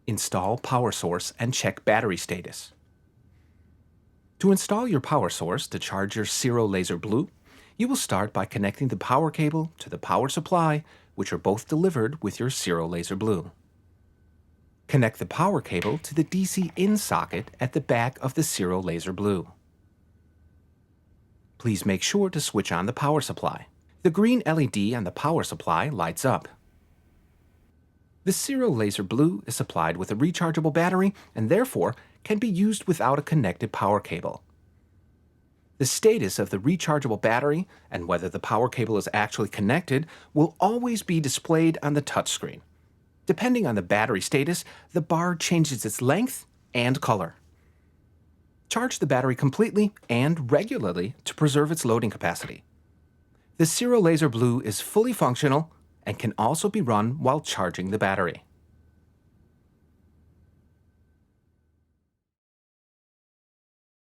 Install power source and check battery status. To install your power source to charge your Cirro Laser Blue, you will start by connecting the power cable to the power supply, which are both delivered with your Cirro Laser Blue. Connect the power cable to the DC in socket at the back of the Cirro Laser Blue. Please make sure to switch on the power supply. The green LED on the power supply lights up. The Cirro Laser Blue is supplied with a rechargeable battery and therefore can be used without a connected power cable. The status of the rechargeable battery and whether the power cable is actually connected will always be displayed on the touchscreen. Depending on the battery status, the bar changes its length and color. Charge the battery completely and regularly to preserve its loading capacity. The Cirro Laser Blue is fully functional and can also be run while charging the battery.